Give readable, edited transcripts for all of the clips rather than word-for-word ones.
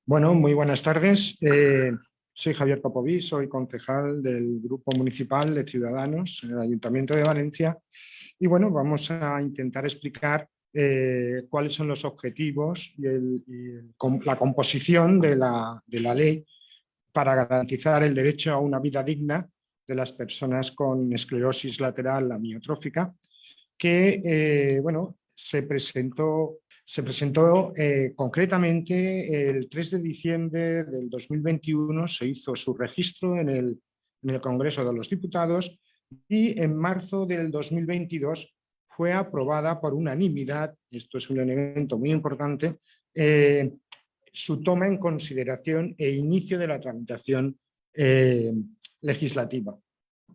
Bueno, muy buenas tardes. Soy Javier Popoví, soy concejal del Grupo Municipal de Ciudadanos en el Ayuntamiento de Valencia. Y bueno, vamos a intentar explicar cuáles son los objetivos y la composición de la ley para garantizar el derecho a una vida digna de las personas con esclerosis lateral amiotrófica, que bueno, se presentó concretamente el 3 de diciembre del 2021, se hizo su registro en el Congreso de los Diputados y en marzo del 2022 fue aprobada por unanimidad, esto es un elemento muy importante, su toma en consideración e inicio de la tramitación legislativa.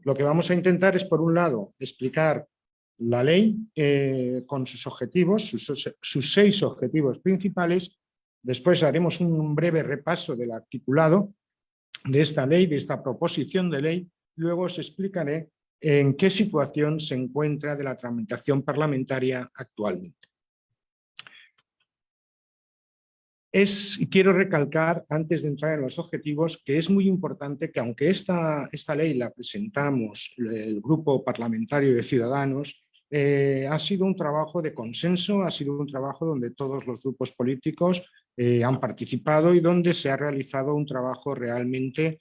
Lo que vamos a intentar es, por un lado, explicar la ley con sus objetivos, sus 6 objetivos principales. Después haremos un breve repaso del articulado de esta ley, de esta proposición de ley. Luego os explicaré en qué situación se encuentra de la tramitación parlamentaria actualmente. Quiero recalcar, antes de entrar en los objetivos, que es muy importante que, aunque esta ley la presentamos el Grupo Parlamentario de Ciudadanos, ha sido un trabajo de consenso, ha sido un trabajo donde todos los grupos políticos han participado y donde se ha realizado un trabajo realmente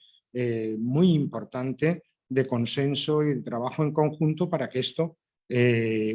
muy importante de consenso y de trabajo en conjunto para que esto,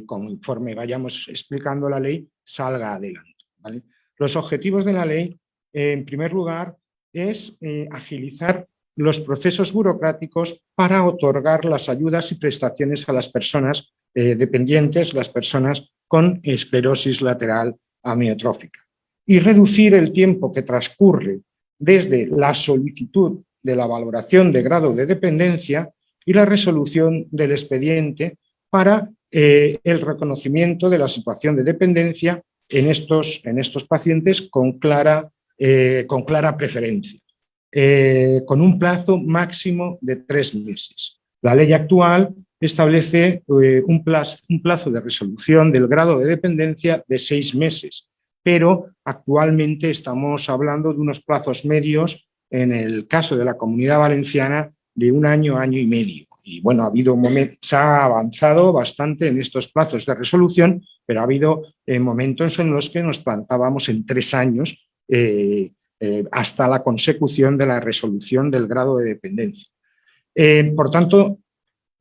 conforme vayamos explicando la ley, salga adelante, ¿vale? Los objetivos de la ley, en primer lugar, es agilizar los procesos burocráticos para otorgar las ayudas y prestaciones a las personas dependientes, las personas con esclerosis lateral amiotrófica, y reducir el tiempo que transcurre desde la solicitud de la valoración de grado de dependencia y la resolución del expediente para el reconocimiento de la situación de dependencia en estos pacientes con clara preferencia, con un plazo máximo de 3 meses. La ley actual establece un plazo de resolución del grado de dependencia de 6 meses, pero actualmente estamos hablando de unos plazos medios, en el caso de la Comunidad Valenciana, de 1 año, año y medio. Y bueno, se ha avanzado bastante en estos plazos de resolución, pero ha habido momentos en los que nos plantábamos en 3 años hasta la consecución de la resolución del grado de dependencia. Por tanto,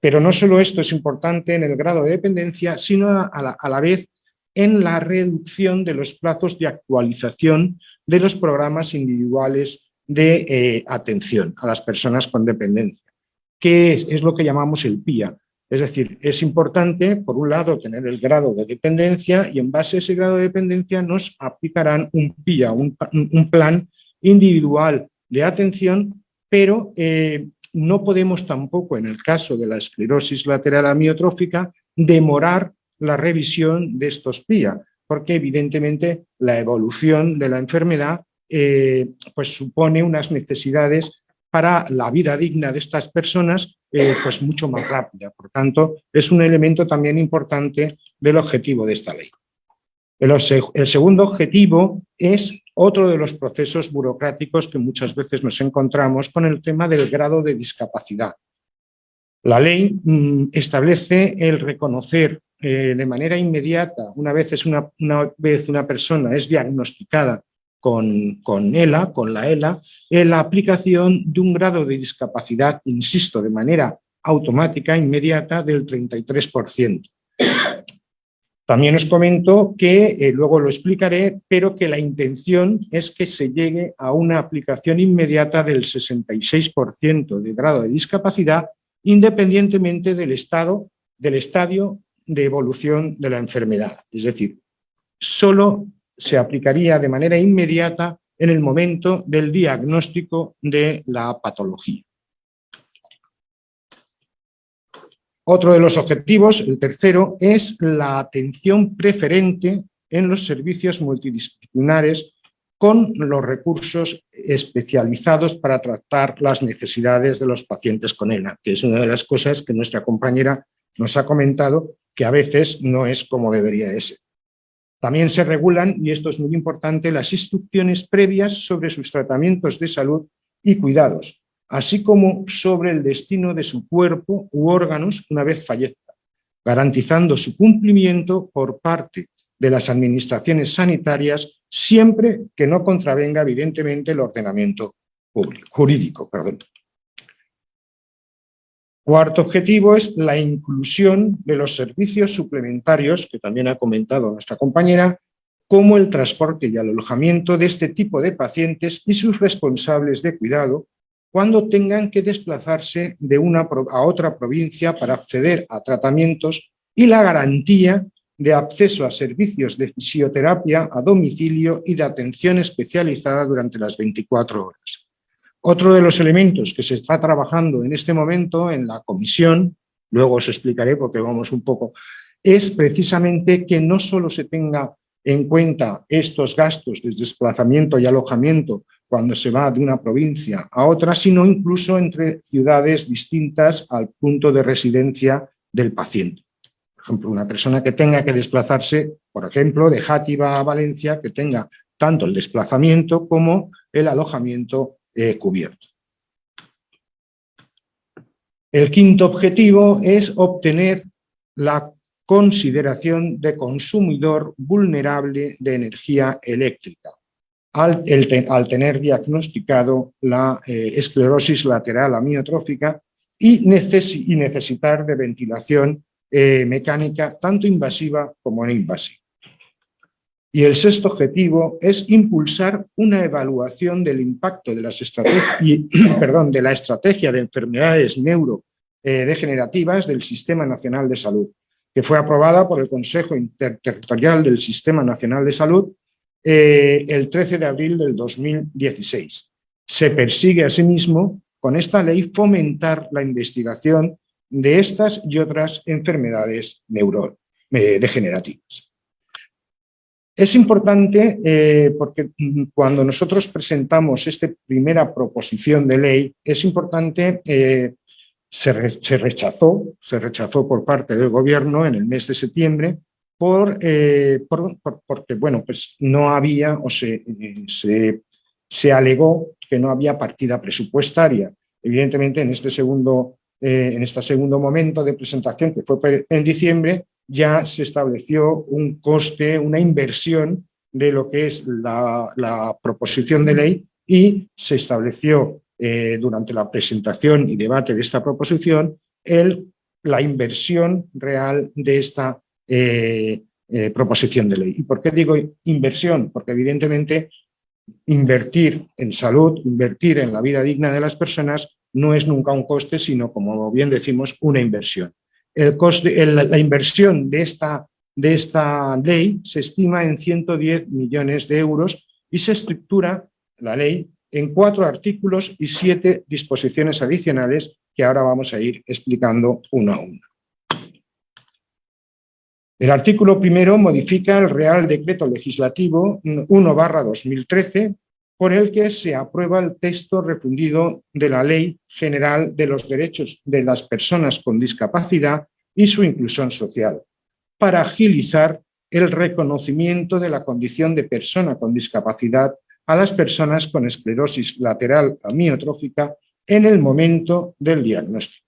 pero no solo esto es importante en el grado de dependencia, sino a la vez en la reducción de los plazos de actualización de los programas individuales de atención a las personas con dependencia, que es lo que llamamos el PIA. Es decir, es importante, por un lado, tener el grado de dependencia, y en base a ese grado de dependencia nos aplicarán un PIA, un plan individual de atención, pero no podemos tampoco, en el caso de la esclerosis lateral amiotrófica, demorar la revisión de estos PIA, porque evidentemente la evolución de la enfermedad pues supone unas necesidades para la vida digna de estas personas pues mucho más rápida. Por tanto, es un elemento también importante del objetivo de esta ley. El segundo objetivo es otro de los procesos burocráticos que muchas veces nos encontramos con el tema del grado de discapacidad. La ley establece el reconocer de manera inmediata, una vez una persona es diagnosticada con la ELA, en la aplicación de un grado de discapacidad, insisto, de manera automática, inmediata, del 33%. También os comento que, luego lo explicaré, pero que la intención es que se llegue a una aplicación inmediata del 66% de grado de discapacidad, independientemente del estadio de evolución de la enfermedad. Es decir, solo se aplicaría de manera inmediata en el momento del diagnóstico de la patología. Otro de los objetivos, el tercero, es la atención preferente en los servicios multidisciplinares con los recursos especializados para tratar las necesidades de los pacientes con ELA, que es una de las cosas que nuestra compañera nos ha comentado, que a veces no es como debería de ser. También se regulan, y esto es muy importante, las instrucciones previas sobre sus tratamientos de salud y cuidados, así como sobre el destino de su cuerpo u órganos una vez fallezca, garantizando su cumplimiento por parte de las administraciones sanitarias siempre que no contravenga evidentemente el ordenamiento jurídico. Cuarto objetivo es la inclusión de los servicios suplementarios, que también ha comentado nuestra compañera, como el transporte y el alojamiento de este tipo de pacientes y sus responsables de cuidado cuando tengan que desplazarse de una a otra provincia para acceder a tratamientos, y la garantía de acceso a servicios de fisioterapia a domicilio y de atención especializada durante las 24 horas. Otro de los elementos que se está trabajando en este momento en la comisión, luego os explicaré porque vamos un poco, es precisamente que no solo se tenga en cuenta estos gastos de desplazamiento y alojamiento cuando se va de una provincia a otra, sino incluso entre ciudades distintas al punto de residencia del paciente. Por ejemplo, una persona que tenga que desplazarse, por ejemplo, de Játiva a Valencia, que tenga tanto el desplazamiento como el alojamiento cubierto. El quinto objetivo es obtener la consideración de consumidor vulnerable de energía eléctrica al tener diagnosticado la esclerosis lateral amiotrófica y necesitar de ventilación mecánica tanto invasiva como no invasiva. Y el sexto objetivo es impulsar una evaluación del impacto de la estrategia de enfermedades neurodegenerativas del Sistema Nacional de Salud, que fue aprobada por el Consejo Interterritorial del Sistema Nacional de Salud el 13 de abril del 2016. Se persigue asimismo con esta ley fomentar la investigación de estas y otras enfermedades neurodegenerativas. Es importante porque cuando nosotros presentamos esta primera proposición de ley, es importante, se rechazó por parte del Gobierno en el mes de septiembre porque bueno, pues no había o se alegó que no había partida presupuestaria. Evidentemente, en este segundo momento de presentación, que fue en diciembre, ya se estableció un coste, una inversión de lo que es la proposición de ley, y se estableció durante la presentación y debate de esta proposición la inversión real de esta proposición de ley. ¿Y por qué digo inversión? Porque evidentemente invertir en salud, invertir en la vida digna de las personas no es nunca un coste, sino, como bien decimos, una inversión. La inversión de esta ley se estima en 110 millones de euros y se estructura la ley en 4 artículos y 7 disposiciones adicionales que ahora vamos a ir explicando uno a uno. El artículo primero modifica el Real Decreto Legislativo 1/2013, por el que se aprueba el texto refundido de la Ley General de los Derechos de las Personas con Discapacidad y su inclusión social, para agilizar el reconocimiento de la condición de persona con discapacidad a las personas con esclerosis lateral amiotrófica en el momento del diagnóstico.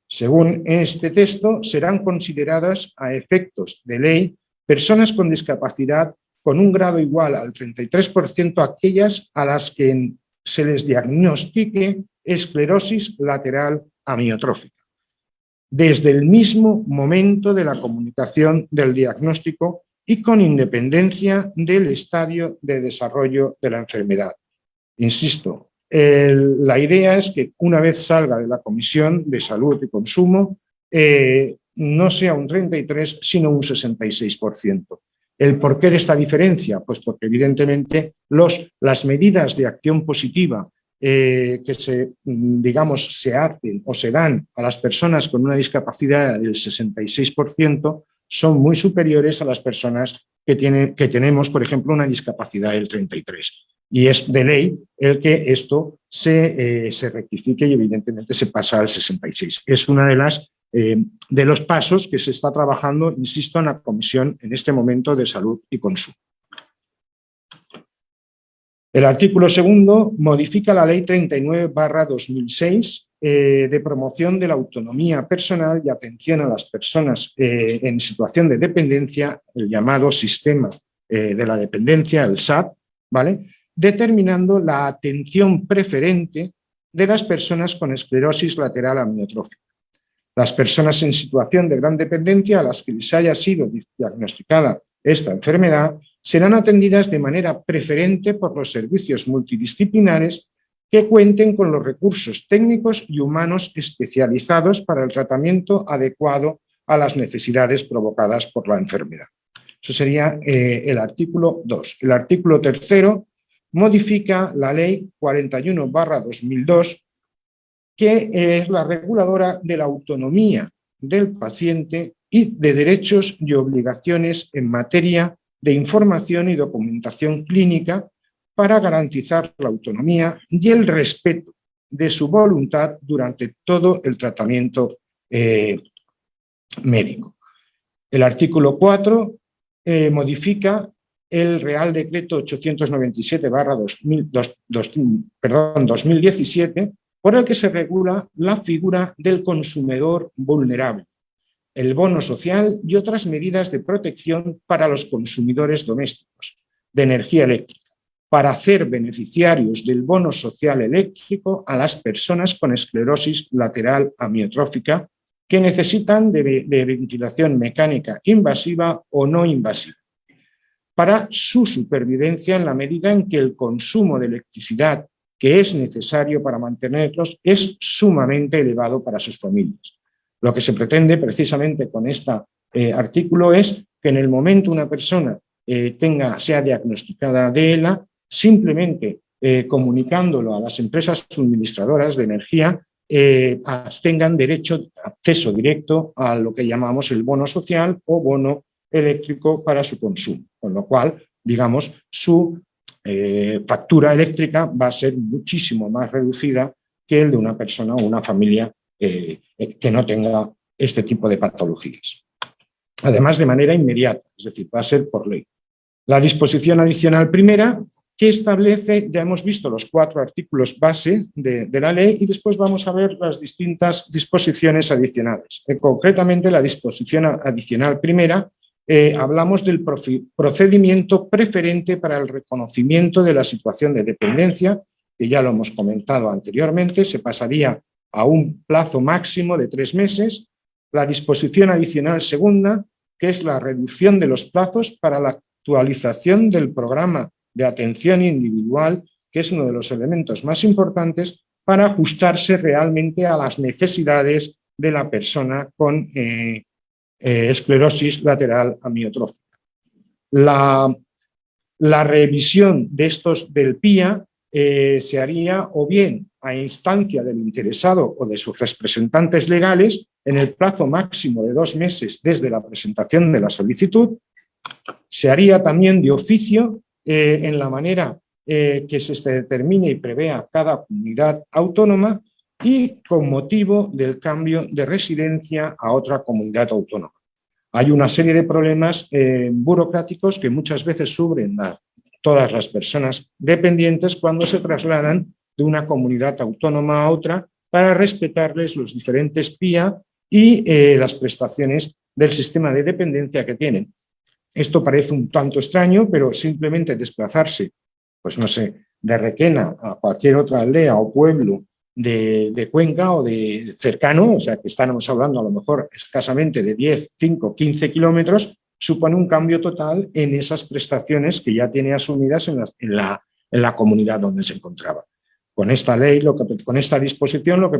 Según este texto, serán consideradas a efectos de ley personas con discapacidad con un grado igual al 33% aquellas a las que se les diagnostique esclerosis lateral amiotrófica, desde el mismo momento de la comunicación del diagnóstico y con independencia del estadio de desarrollo de la enfermedad. Insisto, la idea es que una vez salga de la Comisión de Salud y Consumo, no sea un 33%, sino un 66%. ¿El porqué de esta diferencia? Pues porque evidentemente las medidas de acción positiva que se hacen o se dan a las personas con una discapacidad del 66% son muy superiores a las personas que tenemos, por ejemplo, una discapacidad del 33%. Y es de ley el que esto se rectifique y evidentemente se pasa al 66%. Es una de las de los pasos que se está trabajando, insisto, en la Comisión en este momento de Salud y Consumo. El artículo segundo modifica la Ley 39/2006 de promoción de la autonomía personal y atención a las personas en situación de dependencia, el llamado sistema de la dependencia, el SAD, ¿vale? Determinando la atención preferente de las personas con esclerosis lateral amiotrófica. Las personas en situación de gran dependencia a las que les haya sido diagnosticada esta enfermedad serán atendidas de manera preferente por los servicios multidisciplinares que cuenten con los recursos técnicos y humanos especializados para el tratamiento adecuado a las necesidades provocadas por la enfermedad. Eso sería el artículo 2. El artículo tercero modifica la Ley 41/2002, que es la reguladora de la autonomía del paciente y de derechos y obligaciones en materia de información y documentación clínica para garantizar la autonomía y el respeto de su voluntad durante todo el tratamiento médico. El artículo 4 modifica el Real Decreto 897/2017, por el que se regula la figura del consumidor vulnerable, el bono social y otras medidas de protección para los consumidores domésticos de energía eléctrica, para hacer beneficiarios del bono social eléctrico a las personas con esclerosis lateral amiotrófica que necesitan de ventilación mecánica invasiva o no invasiva, para su supervivencia en la medida en que el consumo de electricidad que es necesario para mantenerlos es sumamente elevado para sus familias. Lo que se pretende precisamente con este artículo es que en el momento una persona sea diagnosticada de ELA, simplemente comunicándolo a las empresas suministradoras de energía, tengan acceso directo a lo que llamamos el bono social o bono eléctrico para su consumo, con lo cual, digamos, su factura eléctrica va a ser muchísimo más reducida que el de una persona o una familia que no tenga este tipo de patologías. Además, de manera inmediata, es decir, va a ser por ley. La disposición adicional primera, que establece, ya hemos visto los 4 artículos base de la ley y después vamos a ver las distintas disposiciones adicionales. Concretamente, la disposición adicional primera, hablamos del procedimiento preferente para el reconocimiento de la situación de dependencia, que ya lo hemos comentado anteriormente, se pasaría a un plazo máximo de 3 meses. La disposición adicional segunda, que es la reducción de los plazos para la actualización del programa de atención individual, que es uno de los elementos más importantes para ajustarse realmente a las necesidades de la persona con esclerosis lateral amiotrófica. La revisión de estos del PIA se haría o bien a instancia del interesado o de sus representantes legales en el plazo máximo de 2 meses desde la presentación de la solicitud. Se haría también de oficio en la manera que se determine y prevea cada comunidad autónoma y con motivo del cambio de residencia a otra comunidad autónoma. Hay una serie de problemas burocráticos que muchas veces sufren todas las personas dependientes cuando se trasladan de una comunidad autónoma a otra para respetarles los diferentes PIA y las prestaciones del sistema de dependencia que tienen. Esto parece un tanto extraño, pero simplemente desplazarse, pues no sé, de Requena a cualquier otra aldea o pueblo de Cuenca o de cercano, o sea que estamos hablando a lo mejor escasamente de 10, 5, 15 kilómetros, supone un cambio total en esas prestaciones que ya tiene asumidas en la comunidad donde se encontraba. Con esta ley, con esta disposición, lo que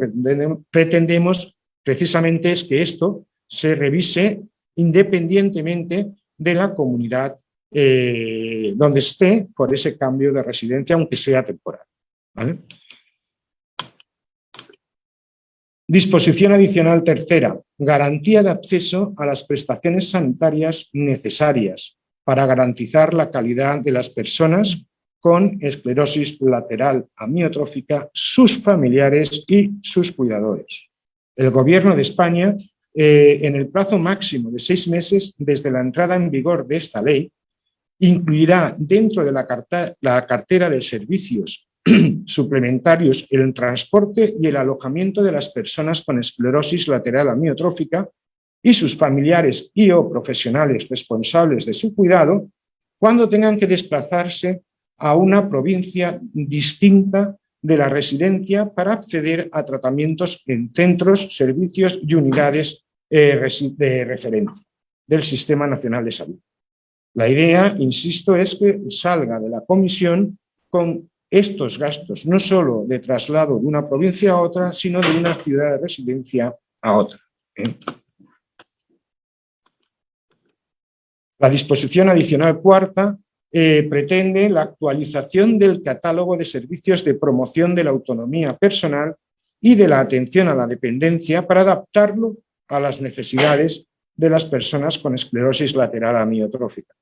pretendemos precisamente es que esto se revise independientemente de la comunidad donde esté por ese cambio de residencia, aunque sea temporal, ¿vale? Disposición adicional tercera, garantía de acceso a las prestaciones sanitarias necesarias para garantizar la calidad de las personas con esclerosis lateral amiotrófica, sus familiares y sus cuidadores. El Gobierno de España en el plazo máximo de 6 meses desde la entrada en vigor de esta ley, incluirá dentro de la cartera de servicios suplementarios el transporte y el alojamiento de las personas con esclerosis lateral amiotrófica y sus familiares y o profesionales responsables de su cuidado cuando tengan que desplazarse a una provincia distinta de la residencia para acceder a tratamientos en centros, servicios y unidades de referencia del Sistema Nacional de Salud. La idea, insisto, es que salga de la comisión con estos gastos, no solo de traslado de una provincia a otra, sino de una ciudad de residencia a otra. La disposición adicional cuarta pretende la actualización del catálogo de servicios de promoción de la autonomía personal y de la atención a la dependencia para adaptarlo a las necesidades de las personas con esclerosis lateral amiotrófica.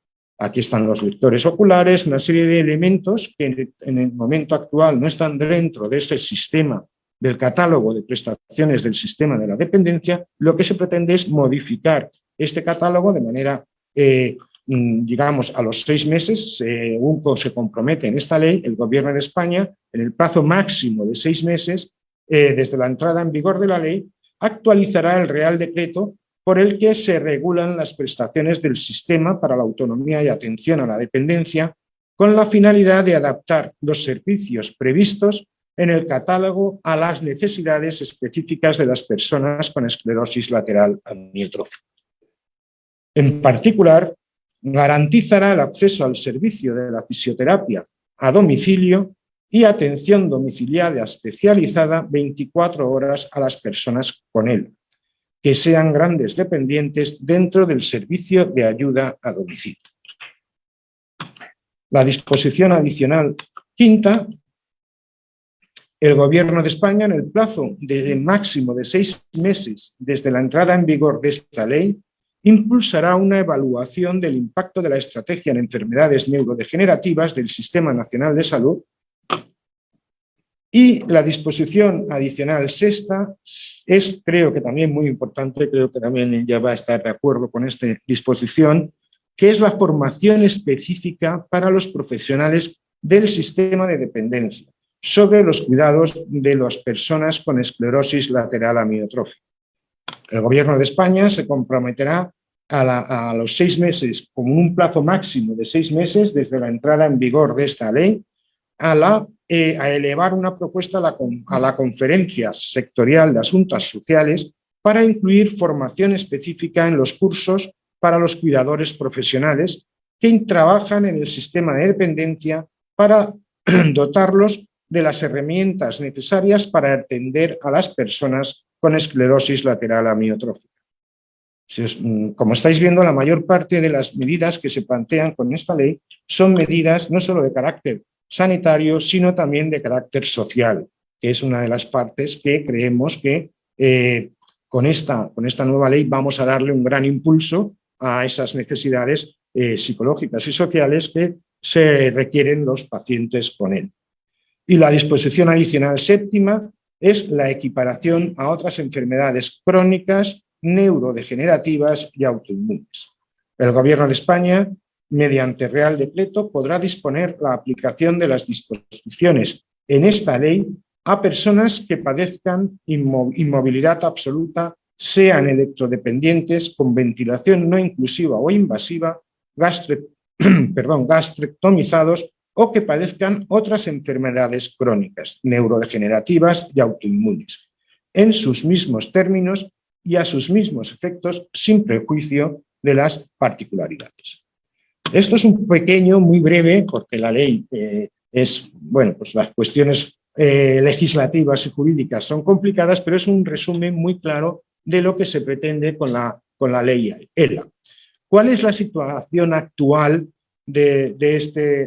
Aquí están los lectores oculares, una serie de elementos que en el momento actual no están dentro de ese sistema del catálogo de prestaciones del sistema de la dependencia. Lo que se pretende es modificar este catálogo de manera, digamos, a los 6 meses, según se compromete en esta ley, el Gobierno de España, en el plazo máximo de 6 meses, desde la entrada en vigor de la ley, actualizará el Real Decreto por el que se regulan las prestaciones del sistema para la autonomía y atención a la dependencia, con la finalidad de adaptar los servicios previstos en el catálogo a las necesidades específicas de las personas con esclerosis lateral amiotrófica. En particular, garantizará el acceso al servicio de la fisioterapia a domicilio y atención domiciliaria especializada 24 horas a las personas con él, que sean grandes dependientes dentro del servicio de ayuda a domicilio. La disposición adicional quinta, el Gobierno de España, en el plazo máximo de 6 meses desde la entrada en vigor de esta ley, impulsará una evaluación del impacto de la estrategia en enfermedades neurodegenerativas del Sistema Nacional de Salud. Y la disposición adicional sexta es, creo que también muy importante, creo que también ella va a estar de acuerdo con esta disposición, que es la formación específica para los profesionales del sistema de dependencia sobre los cuidados de las personas con esclerosis lateral amiotrófica. El Gobierno de España se comprometerá a los 6 meses, con un plazo máximo de 6 meses desde la entrada en vigor de esta ley, a elevar una propuesta a la Conferencia Sectorial de Asuntos Sociales para incluir formación específica en los cursos para los cuidadores profesionales que trabajan en el sistema de dependencia para dotarlos de las herramientas necesarias para atender a las personas con esclerosis lateral amiotrófica. Como estáis viendo, la mayor parte de las medidas que se plantean con esta ley son medidas no solo de carácter sanitario, sino también de carácter social, que es una de las partes que creemos que con esta nueva ley vamos a darle un gran impulso a esas necesidades psicológicas y sociales que se requieren los pacientes con él. Y la disposición adicional séptima es la equiparación a otras enfermedades crónicas, neurodegenerativas y autoinmunes. El Gobierno de España, mediante Real Decreto, podrá disponer la aplicación de las disposiciones en esta ley a personas que padezcan inmovilidad absoluta, sean electrodependientes, con ventilación no inclusiva o invasiva, gastrectomizados o que padezcan otras enfermedades crónicas, neurodegenerativas y autoinmunes, en sus mismos términos y a sus mismos efectos, sin prejuicio de las particularidades. Esto es un pequeño, muy breve, porque la ley pues las cuestiones legislativas y jurídicas son complicadas, pero es un resumen muy claro de lo que se pretende con la ley ELA. ¿Cuál es la situación actual de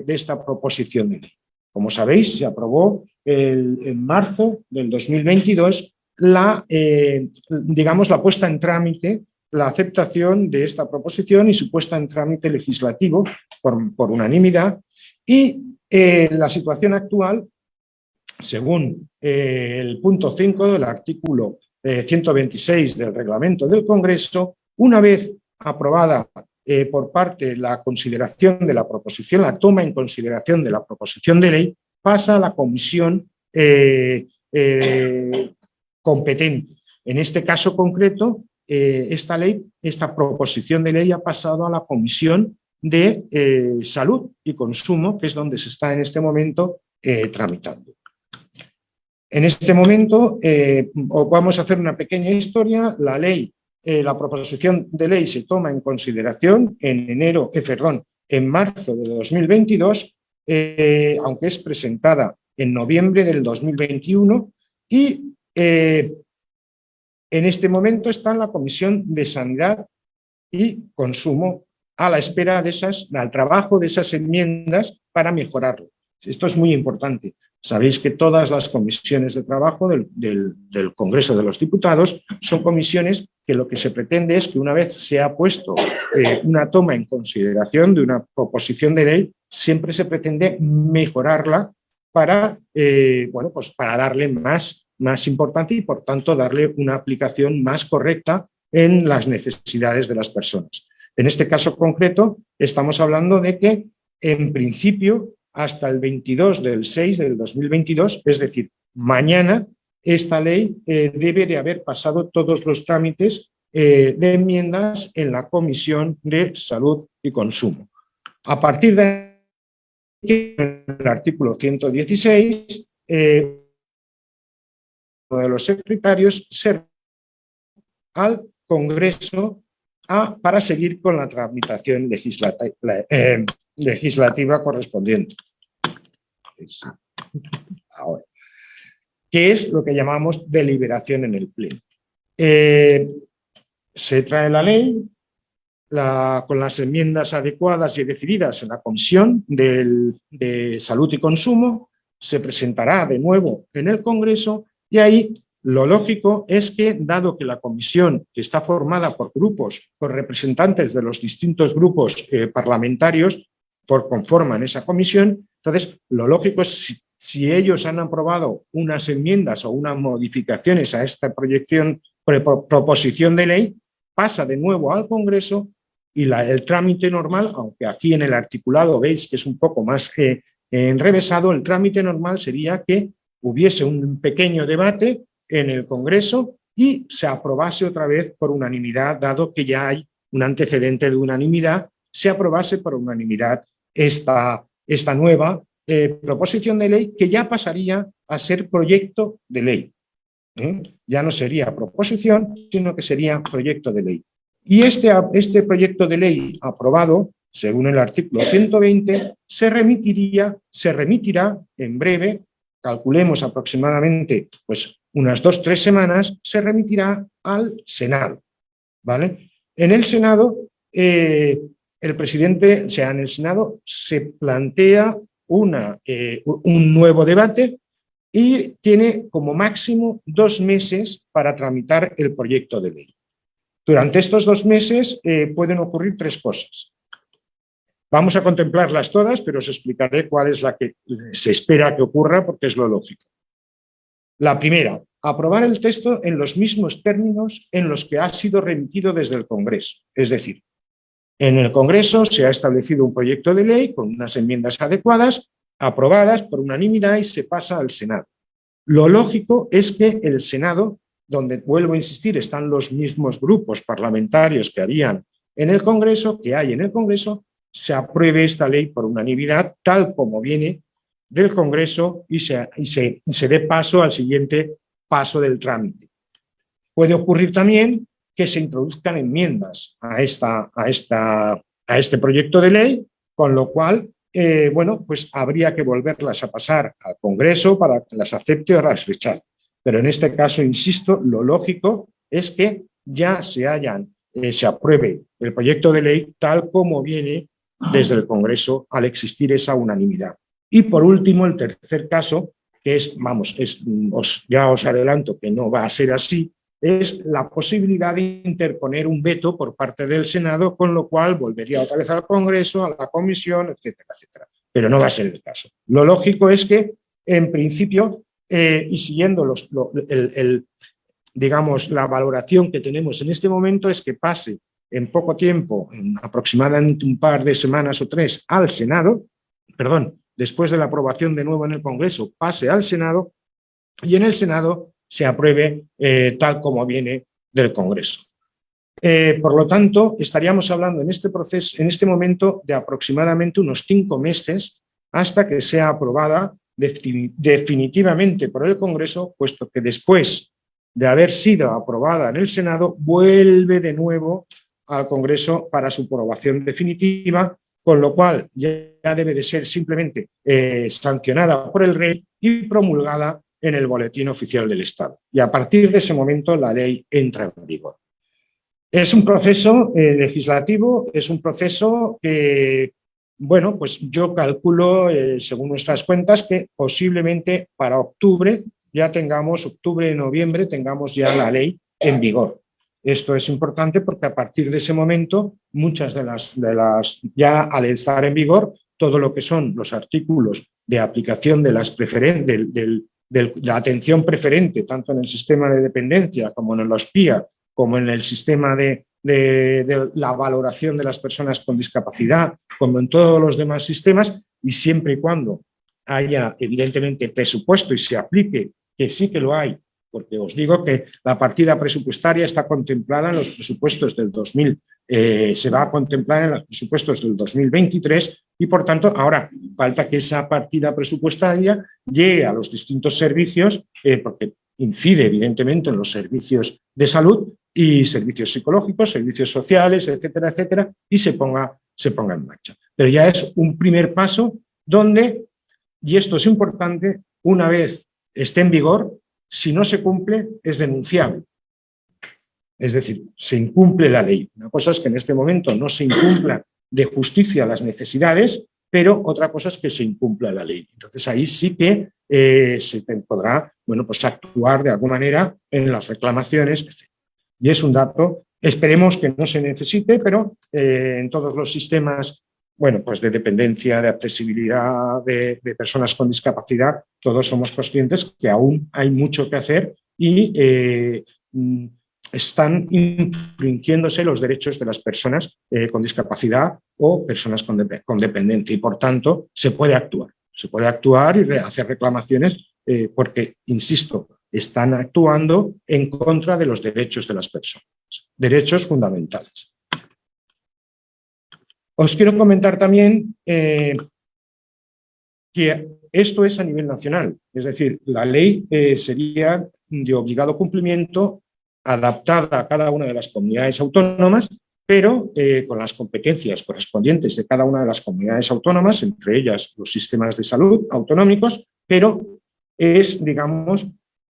esta proposición de ley? Como sabéis, se aprobó en marzo del 2022 la puesta en trámite, la aceptación de esta proposición y su puesta en trámite legislativo por unanimidad. Y la situación actual, según el punto 5 del artículo 126 del reglamento del Congreso, una vez aprobada por parte de la consideración de la proposición, la toma en consideración de la proposición de ley, pasa a la comisión competente. En este caso concreto, esta proposición de ley ha pasado a la Comisión de Salud y Consumo, que es donde se está en este momento tramitando. En este momento vamos a hacer una pequeña historia. La proposición de ley se toma en consideración en marzo de 2022, aunque es presentada en noviembre del 2021 y en este momento está en la Comisión de Sanidad y Consumo a la espera del trabajo de esas enmiendas para mejorarlo. Esto es muy importante. Sabéis que todas las comisiones de trabajo del Congreso de los Diputados son comisiones que lo que se pretende es que una vez se ha puesto una toma en consideración de una proposición de ley, siempre se pretende mejorarla para darle más importancia y, por tanto, darle una aplicación más correcta en las necesidades de las personas. En este caso concreto, estamos hablando de que, en principio, hasta el 22 del 6 del 2022, es decir, mañana, esta ley debe de haber pasado todos los trámites de enmiendas en la Comisión de Salud y Consumo. A partir de el artículo 116, de los secretarios se al Congreso para seguir con la tramitación legislativa correspondiente. Ahora, ¿qué es lo que llamamos deliberación en el Pleno? Se trae la ley con las enmiendas adecuadas y decididas en la Comisión de Salud y Consumo, se presentará de nuevo en el Congreso y ahí lo lógico es que, dado que la comisión, que está formada por representantes de los distintos grupos parlamentarios, conforman esa comisión, entonces lo lógico es si ellos han aprobado unas enmiendas o unas modificaciones a esta proposición de ley, pasa de nuevo al Congreso y el trámite normal, aunque aquí en el articulado veis que es un poco más enrevesado, el trámite normal sería que hubiese un pequeño debate en el Congreso y se aprobase otra vez por unanimidad, dado que ya hay un antecedente de unanimidad, se aprobase por unanimidad esta nueva proposición de ley, que ya pasaría a ser proyecto de ley. Ya no sería proposición, sino que sería proyecto de ley. Y este proyecto de ley aprobado, según el artículo 120, se remitirá en breve, calculemos aproximadamente pues, unas 2 o 3 semanas, se remitirá al Senado. ¿Vale? En el Senado, el presidente, en el Senado se plantea un nuevo debate y tiene como máximo 2 meses para tramitar el proyecto de ley. Durante estos 2 meses pueden ocurrir 3 cosas. Vamos a contemplarlas todas, pero os explicaré cuál es la que se espera que ocurra, porque es lo lógico. La primera, aprobar el texto en los mismos términos en los que ha sido remitido desde el Congreso. Es decir, en el Congreso se ha establecido un proyecto de ley con unas enmiendas adecuadas, aprobadas por unanimidad y se pasa al Senado. Lo lógico es que el Senado, donde, vuelvo a insistir, están los mismos grupos parlamentarios que habían en el Congreso, que hay en el Congreso, se apruebe esta ley por unanimidad, tal como viene del Congreso y se dé paso al siguiente paso del trámite. Puede ocurrir también que se introduzcan enmiendas a este proyecto de ley, con lo cual, pues habría que volverlas a pasar al Congreso para que las acepte o las rechace. Pero en este caso, insisto, lo lógico es que ya se apruebe el proyecto de ley tal como viene desde el Congreso al existir esa unanimidad. Y por último, el tercer caso, que ya os adelanto que no va a ser así, es la posibilidad de interponer un veto por parte del Senado, con lo cual volvería otra vez al Congreso, a la Comisión, etcétera, etcétera. Pero no va a ser el caso. Lo lógico es que, en principio, y siguiendo digamos, la valoración que tenemos en este momento es que pase en poco tiempo, en aproximadamente un par de semanas o 3, al Senado, perdón, después de la aprobación de nuevo en el Congreso, pase al Senado y en el Senado se apruebe tal como viene del Congreso. Por lo tanto, estaríamos hablando en este proceso, en este momento, de aproximadamente unos 5 meses hasta que sea aprobada definitivamente por el Congreso, puesto que después de haber sido aprobada en el Senado, vuelve de nuevo al Congreso para su aprobación definitiva, con lo cual ya debe de ser simplemente sancionada por el Rey y promulgada en el Boletín Oficial del Estado. Y a partir de ese momento la ley entra en vigor. Es un proceso legislativo, es un proceso que, bueno, pues yo calculo, según nuestras cuentas, que posiblemente para octubre ya tengamos, octubre-noviembre, tengamos ya la ley en vigor. Esto es importante porque a partir de ese momento, muchas de las ya al estar en vigor, todo lo que son los artículos de aplicación de las preferentes, de la atención preferente, tanto en el sistema de dependencia como en los PIA, como en el sistema de la valoración de las personas con discapacidad, como en todos los demás sistemas, y siempre y cuando haya evidentemente presupuesto y se aplique, que sí que lo hay, porque os digo que la partida presupuestaria está contemplada en los presupuestos del 2000, se va a contemplar en los presupuestos del 2023 y por tanto ahora falta que esa partida presupuestaria llegue a los distintos servicios, porque incide evidentemente en los servicios de salud y servicios psicológicos, servicios sociales, etcétera, etcétera, y se ponga en marcha. Pero ya es un primer paso donde, y esto es importante, una vez esté en vigor, si no se cumple, es denunciable. Es decir, se incumple la ley. Una cosa es que en este momento no se incumpla de justicia las necesidades, pero otra cosa es que se incumpla la ley. Entonces ahí sí que se podrá, bueno, pues actuar de alguna manera en las reclamaciones, etc. Y es un dato, esperemos que no se necesite, pero en todos los sistemas, bueno, pues de dependencia, de accesibilidad, de personas con discapacidad, todos somos conscientes que aún hay mucho que hacer y están infringiéndose los derechos de las personas con discapacidad o personas con dependencia y, por tanto, se puede actuar y hacer reclamaciones porque, insisto, están actuando en contra de los derechos de las personas, derechos fundamentales. Os quiero comentar también que esto es a nivel nacional, es decir, la ley sería de obligado cumplimiento, adaptada a cada una de las comunidades autónomas, pero con las competencias correspondientes de cada una de las comunidades autónomas, entre ellas los sistemas de salud autonómicos, pero es, digamos,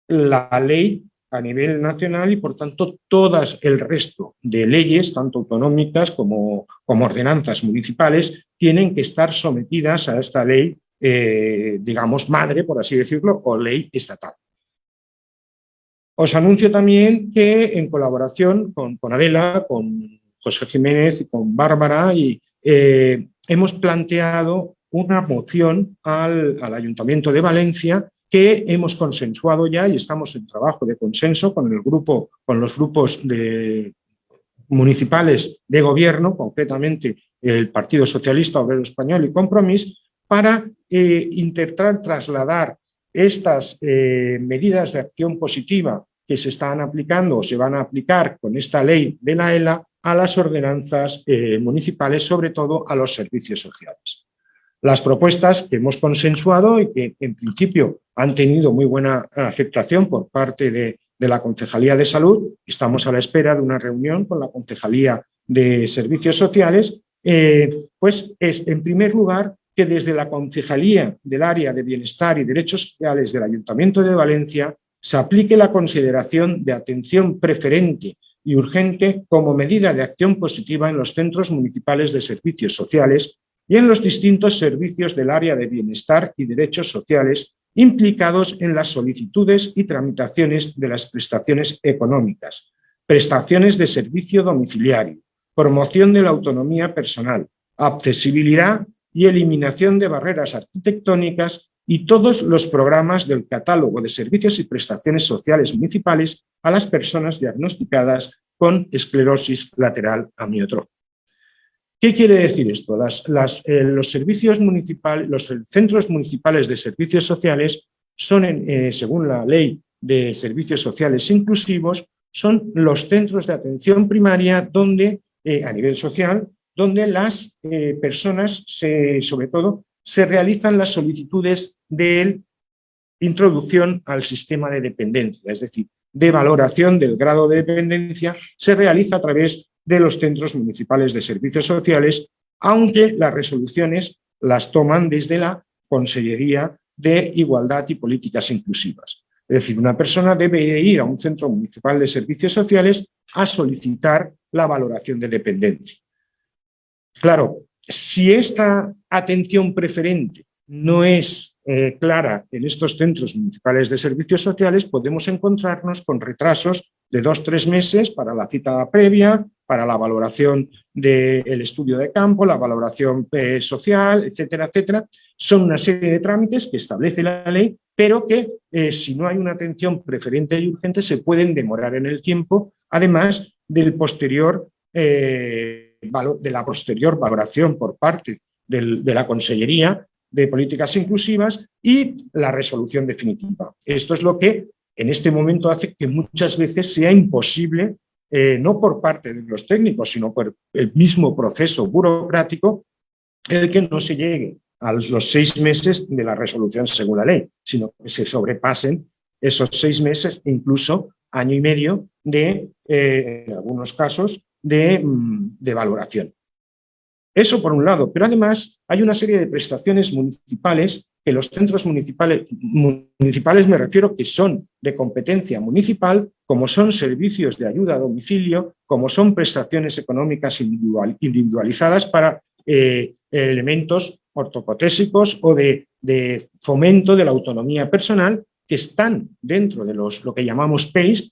la ley a nivel nacional y, por tanto, todas el resto de leyes, tanto autonómicas como ordenanzas municipales, tienen que estar sometidas a esta ley, digamos, madre, por así decirlo, o ley estatal. Os anuncio también que en colaboración con Adela, con José Jiménez y con Bárbara, hemos planteado una moción al Ayuntamiento de Valencia que hemos consensuado ya y estamos en trabajo de consenso con los grupos municipales de gobierno, concretamente el Partido Socialista Obrero Español y Compromís, para intentar trasladar estas medidas de acción positiva que se están aplicando o se van a aplicar con esta ley de la ELA a las ordenanzas municipales, sobre todo a los servicios sociales. Las propuestas que hemos consensuado y que en principio han tenido muy buena aceptación por parte de la Concejalía de Salud, estamos a la espera de una reunión con la Concejalía de Servicios Sociales, pues es en primer lugar que desde la Concejalía del Área de Bienestar y Derechos Sociales del Ayuntamiento de Valencia se aplique la consideración de atención preferente y urgente como medida de acción positiva en los centros municipales de servicios sociales y en los distintos servicios del área de bienestar y derechos sociales implicados en las solicitudes y tramitaciones de las prestaciones económicas, prestaciones de servicio domiciliario, promoción de la autonomía personal, accesibilidad y eliminación de barreras arquitectónicas y todos los programas del catálogo de servicios y prestaciones sociales municipales a las personas diagnosticadas con esclerosis lateral amiotrófica. ¿Qué quiere decir esto? Los servicios municipales, los centros municipales de servicios sociales son, según la Ley de Servicios Sociales Inclusivos, son los centros de atención primaria donde, a nivel social, donde las personas, sobre todo, se realizan las solicitudes de introducción al sistema de dependencia, es decir, de valoración del grado de dependencia, se realiza a través de los centros municipales de servicios sociales, aunque las resoluciones las toman desde la Consellería de Igualdad y Políticas Inclusivas. Es decir, una persona debe ir a un centro municipal de servicios sociales a solicitar la valoración de dependencia. Claro, si esta atención preferente no es clara en estos centros municipales de servicios sociales, podemos encontrarnos con retrasos de 2 o 3 meses para la cita previa, para la valoración del estudio de campo, la valoración social, etcétera, etcétera. Son una serie de trámites que establece la ley, pero que si no hay una atención preferente y urgente se pueden demorar en el tiempo, además de la posterior valoración por parte de la Consellería de Políticas Inclusivas y la resolución definitiva. Esto es lo que en este momento hace que muchas veces sea imposible, no por parte de los técnicos, sino por el mismo proceso burocrático, el que no se llegue a los 6 meses de la resolución según la ley, sino que se sobrepasen esos 6 meses, incluso año y medio en algunos casos, de valoración. Eso por un lado, pero además hay una serie de prestaciones municipales que los centros municipales me refiero que son de competencia municipal, como son servicios de ayuda a domicilio, como son prestaciones económicas individualizadas para elementos ortopotésicos o de fomento de la autonomía personal, que están dentro de lo que llamamos PEIs,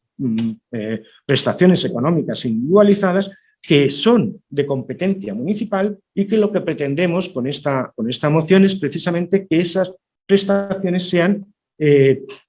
prestaciones económicas individualizadas, que son de competencia municipal y que lo que pretendemos con esta moción es precisamente que esas prestaciones sean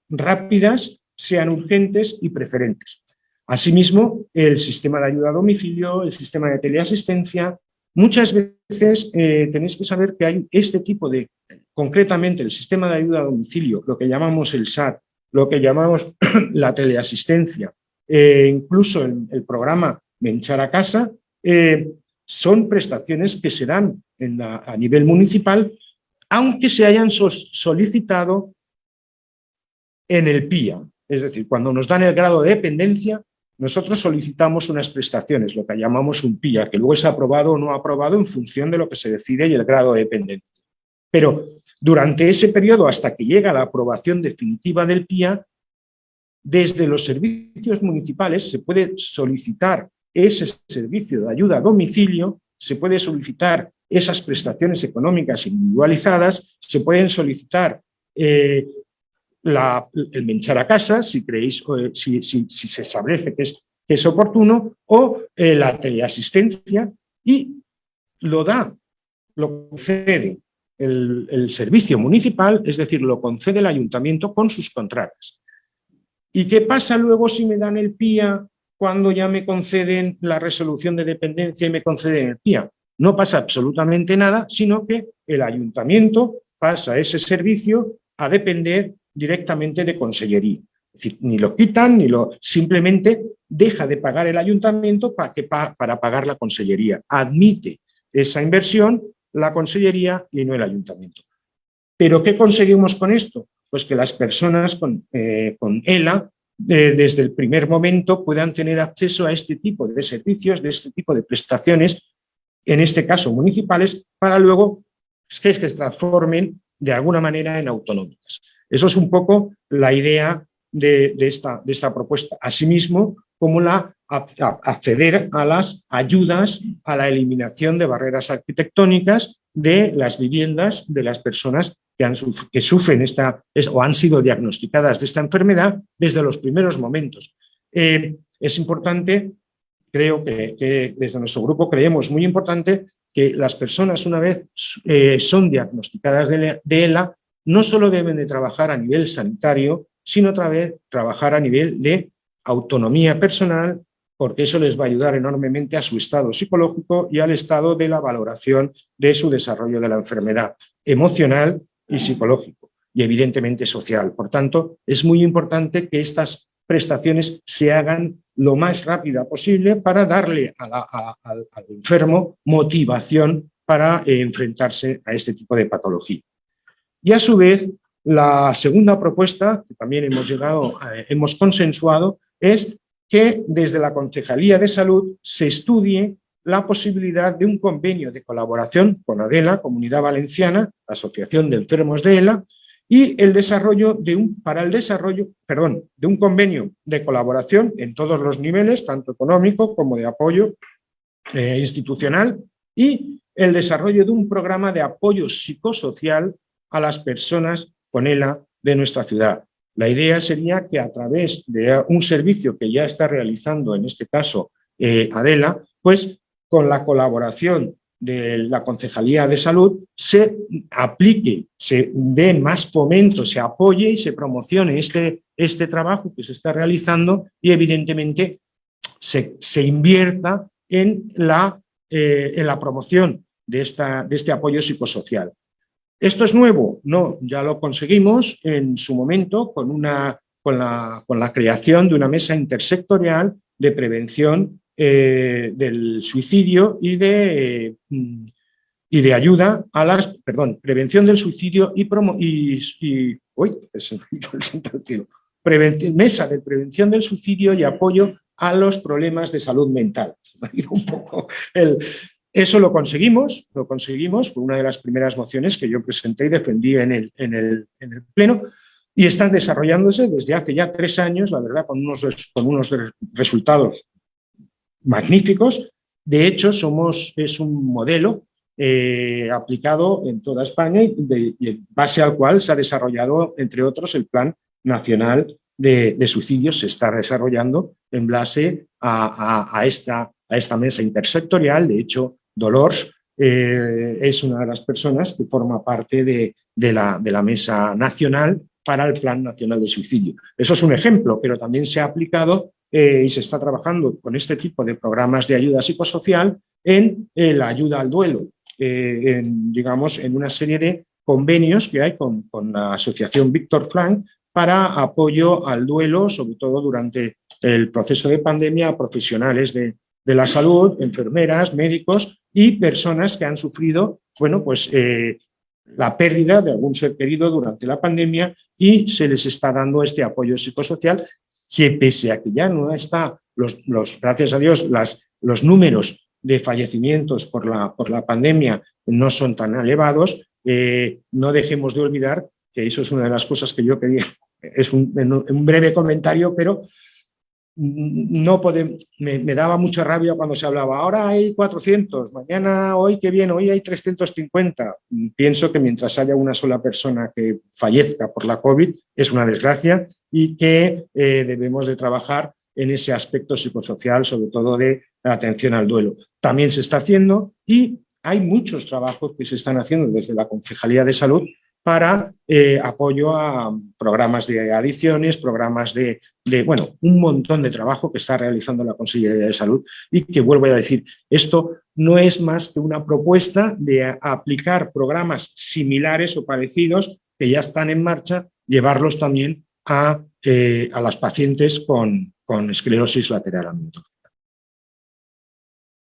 rápidas, sean urgentes y preferentes. Asimismo, el sistema de ayuda a domicilio, el sistema de teleasistencia, muchas veces tenéis que saber que hay este tipo de, concretamente el sistema de ayuda a domicilio, lo que llamamos el SAT, lo que llamamos la teleasistencia, incluso el programa Menchar a Casa, son prestaciones que se dan a nivel municipal, aunque se hayan solicitado en el PIA. Es decir, cuando nos dan el grado de dependencia, nosotros solicitamos unas prestaciones, lo que llamamos un PIA, que luego es aprobado o no aprobado en función de lo que se decide y el grado de dependencia. Pero durante ese periodo, hasta que llega la aprobación definitiva del PIA, desde los servicios municipales se puede solicitar ese servicio de ayuda a domicilio, se puede solicitar esas prestaciones económicas individualizadas, se pueden solicitar el Menchar a Casa, si creéis, si se establece que es oportuno, o la teleasistencia, y lo concede el servicio municipal, es decir, lo concede el ayuntamiento con sus contratas. ¿Y qué pasa luego si me dan el PIA cuando ya me conceden la resolución de dependencia y me conceden el PIA? No pasa absolutamente nada, sino que el ayuntamiento pasa ese servicio a depender directamente de Consellería. Es decir, ni lo quitan, simplemente deja de pagar el ayuntamiento para pagar la Consellería. Admite esa inversión la Consellería y no el ayuntamiento. ¿Pero qué conseguimos con esto? Pues que las personas con ELA desde el primer momento puedan tener acceso a este tipo de servicios, de este tipo de prestaciones, en este caso municipales, para luego que se transformen de alguna manera en autonómicas. Eso es un poco la idea de esta propuesta. Asimismo, como acceder a las ayudas a la eliminación de barreras arquitectónicas de las viviendas de las personas que sufren o han sido diagnosticadas de esta enfermedad desde los primeros momentos. Es importante, creo que desde nuestro grupo creemos muy importante que las personas, una vez son diagnosticadas de ELA, no solo deben de trabajar a nivel sanitario, sino trabajar a nivel de autonomía personal, porque eso les va a ayudar enormemente a su estado psicológico y al estado de la valoración de su desarrollo de la enfermedad emocional y psicológico, y evidentemente social. Por tanto, es muy importante que estas prestaciones se hagan lo más rápida posible para darle al enfermo motivación para enfrentarse a este tipo de patología. Y a su vez, la segunda propuesta, que también hemos consensuado, es que desde la Concejalía de Salud se estudie la posibilidad de un convenio de colaboración con ADELA, Comunidad Valenciana, Asociación de Enfermos de ELA, y el desarrollo de un convenio de colaboración en todos los niveles, tanto económico como de apoyo institucional, y el desarrollo de un programa de apoyo psicosocial a las personas con ELA de nuestra ciudad. La idea sería que a través de un servicio que ya está realizando, en este caso, ADELA, pues con la colaboración de la Concejalía de Salud, se aplique, se dé más fomento, se apoye y se promocione este trabajo que se está realizando y, evidentemente, se invierta en la promoción de este apoyo psicosocial. ¿Esto es nuevo? No, ya lo conseguimos en su momento con la creación de una mesa intersectorial de prevención del suicidio y de ayuda a prevención del suicidio mesa de prevención del suicidio y apoyo a los problemas de salud mental. Un poco eso lo conseguimos, fue una de las primeras mociones que yo presenté y defendí en el Pleno, y están desarrollándose desde hace ya 3 años, la verdad, con unos resultados magníficos. De hecho, es un modelo aplicado en toda España y en base al cual se ha desarrollado, entre otros, el Plan Nacional de Suicidios. Se está desarrollando en base a esta mesa intersectorial. De hecho, Dolors es una de las personas que forma parte de la Mesa Nacional para el Plan Nacional de Suicidio. Eso es un ejemplo, pero también se ha aplicado y se está trabajando con este tipo de programas de ayuda psicosocial en la ayuda al duelo, en una serie de convenios que hay con la Asociación Víctor Frank para apoyo al duelo, sobre todo durante el proceso de pandemia, a profesionales de la salud, enfermeras, médicos y personas que han sufrido, la pérdida de algún ser querido durante la pandemia, y se les está dando este apoyo psicosocial que, pese a que ya no está, gracias a Dios, los números de fallecimientos por la pandemia no son tan elevados, no dejemos de olvidar que eso es una de las cosas que yo quería, es un breve comentario, pero me daba mucha rabia cuando se hablaba, ahora hay 400, mañana, hoy hay 350. Pienso que mientras haya una sola persona que fallezca por la COVID es una desgracia, y que debemos de trabajar en ese aspecto psicosocial, sobre todo de atención al duelo. También se está haciendo, y hay muchos trabajos que se están haciendo desde la Concejalía de Salud para apoyo a programas de adicciones, programas un montón de trabajo que está realizando la Consellería de Salud, y que, vuelvo a decir, esto no es más que una propuesta de aplicar programas similares o parecidos que ya están en marcha, llevarlos también a las pacientes con esclerosis lateral amiotrófica.